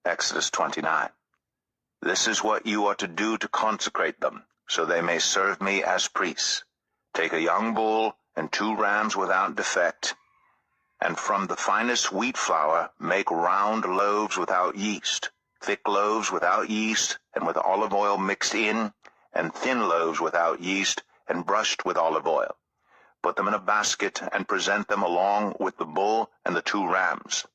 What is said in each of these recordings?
Exodus 29. This is what you are to do to consecrate them, so they may serve me as priests. Take a young bull and 2 rams without defect, and from the finest wheat flour make round loaves without yeast, thick loaves without yeast and with olive oil mixed in, and thin loaves without yeast and brushed with olive oil. Put them in a basket and present them along with the bull and the 2 rams.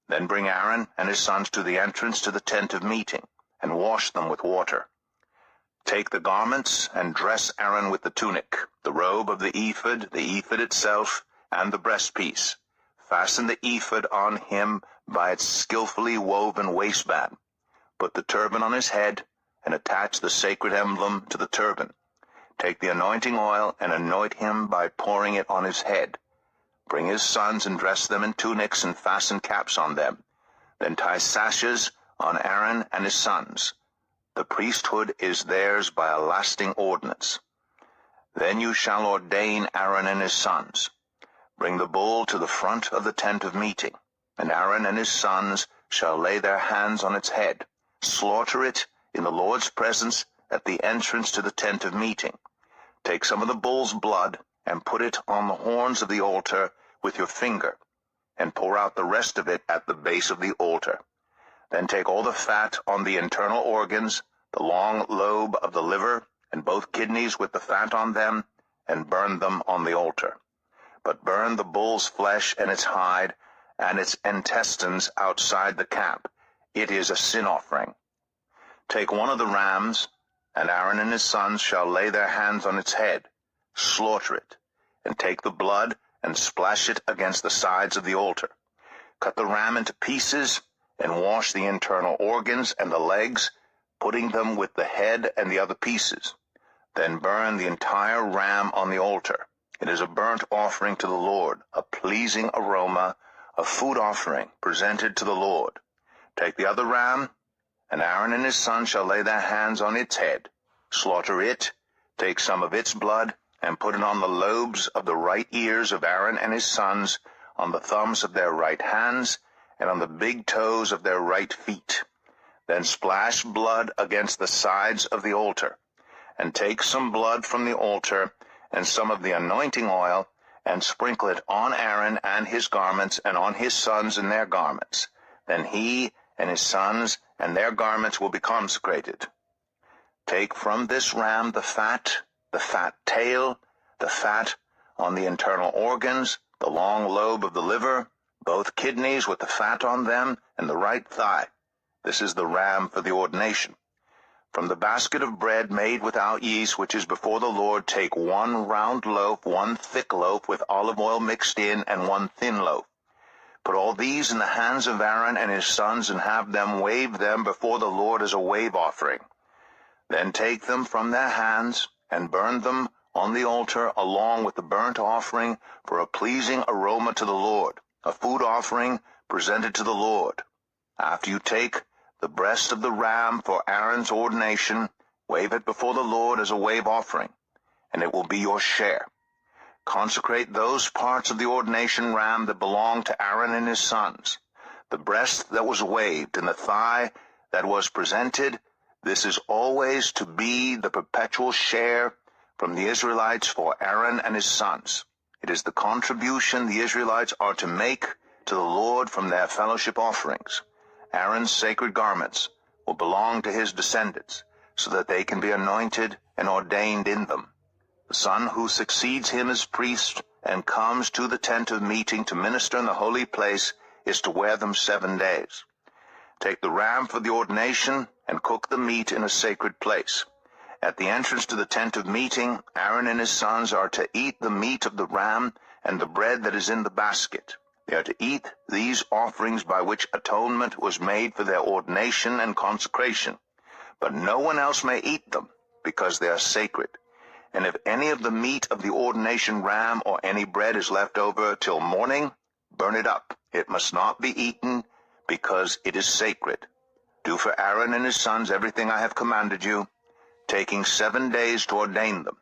Then bring Aaron and his sons to the entrance to the tent of meeting, and wash them with water. Take the garments and dress Aaron with the tunic, the robe of the ephod itself, and the breastpiece. Fasten the ephod on him by its skillfully woven waistband. Put the turban on his head, and attach the sacred emblem to the turban. Take the anointing oil and anoint him by pouring it on his head. Bring his sons and dress them in tunics and fasten caps on them. Then tie sashes on Aaron and his sons. The priesthood is theirs by a lasting ordinance. Then you shall ordain Aaron and his sons. Bring the bull to the front of the tent of meeting, and Aaron and his sons shall lay their hands on its head. Slaughter it in the Lord's presence at the entrance to the tent of meeting. Take some of the bull's blood and put it on the horns of the altar with your finger, and pour out the rest of it at the base of the altar. Then take all the fat on the internal organs, the long lobe of the liver, and both kidneys with the fat on them, and burn them on the altar. But burn the bull's flesh and its hide, and its intestines outside the camp. It is a sin offering. Take one of the rams, and Aaron and his sons shall lay their hands on its head. Slaughter it, and take the blood and splash it against the sides of the altar. Cut the ram into pieces, and wash the internal organs and the legs, putting them with the head and the other pieces. Then burn the entire ram on the altar. It is a burnt offering to the Lord, a pleasing aroma, a food offering presented to the Lord. Take the other ram, and Aaron and his sons shall lay their hands on its head. Slaughter it, take some of its blood, and put it on the lobes of the right ears of Aaron and his sons, on the thumbs of their right hands, and on the big toes of their right feet. Then splash blood against the sides of the altar, and take some blood from the altar, and some of the anointing oil, and sprinkle it on Aaron and his garments, and on his sons and their garments. Then he and his sons and their garments will be consecrated. Take from this ram the fat tail, the fat on the internal organs, the long lobe of the liver, both kidneys with the fat on them, and the right thigh. This is the ram for the ordination. From the basket of bread made without yeast, which is before the Lord, take 1 round loaf, 1 thick loaf with olive oil mixed in, and 1 thin loaf. Put all these in the hands of Aaron and his sons, and have them wave them before the Lord as a wave offering. Then take them from their hands, and burn them on the altar along with the burnt offering for a pleasing aroma to the Lord, a food offering presented to the Lord. After you take the breast of the ram for Aaron's ordination, wave it before the Lord as a wave offering, and it will be your share. Consecrate those parts of the ordination ram that belong to Aaron and his sons. The breast that was waved and the thigh that was presented, this is always to be the perpetual share from the Israelites for Aaron and his sons. It is the contribution the Israelites are to make to the Lord from their fellowship offerings. Aaron's sacred garments will belong to his descendants, so that they can be anointed and ordained in them. The son who succeeds him as priest and comes to the tent of meeting to minister in the holy place is to wear them 7 days. Take the ram for the ordination and cook the meat in a sacred place. At the entrance to the tent of meeting, Aaron and his sons are to eat the meat of the ram and the bread that is in the basket. They are to eat these offerings by which atonement was made for their ordination and consecration. But no one else may eat them, because they are sacred. And if any of the meat of the ordination ram or any bread is left over till morning, burn it up. It must not be eaten, because it is sacred. Do for Aaron and his sons everything I have commanded you, taking 7 days to ordain them.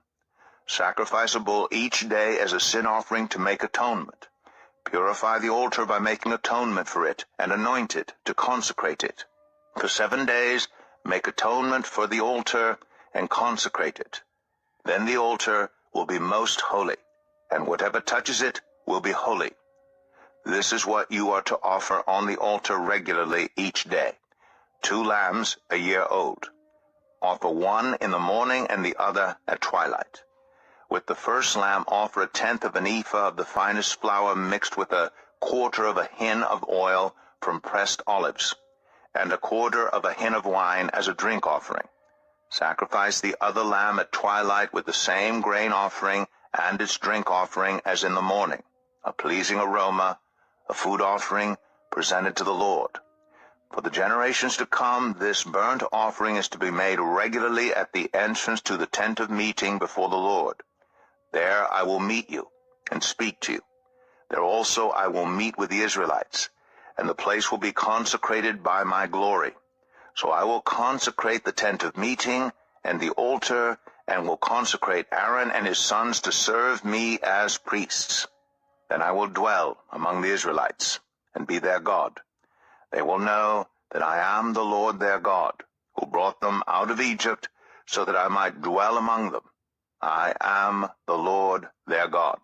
Sacrifice a bull each day as a sin offering to make atonement. Purify the altar by making atonement for it, and anoint it to consecrate it. For 7 days make atonement for the altar and consecrate it. Then the altar will be most holy, and whatever touches it will be holy. This is what you are to offer on the altar regularly each day: 2 lambs a year old. Offer one in the morning and the other at twilight. With the first lamb offer 1/10 of an ephah of the finest flour mixed with 1/4 of a hin of oil from pressed olives, and 1/4 of a hin of wine as a drink offering. Sacrifice the other lamb at twilight with the same grain offering and its drink offering as in the morning, a pleasing aroma, a food offering presented to the Lord. For the generations to come, this burnt offering is to be made regularly at the entrance to the tent of meeting before the Lord. There I will meet you and speak to you. There also I will meet with the Israelites, and the place will be consecrated by my glory. So I will consecrate the tent of meeting and the altar, and will consecrate Aaron and his sons to serve me as priests. Then I will dwell among the Israelites, and be their God. They will know that I am the Lord their God, who brought them out of Egypt, so that I might dwell among them. I am the Lord their God.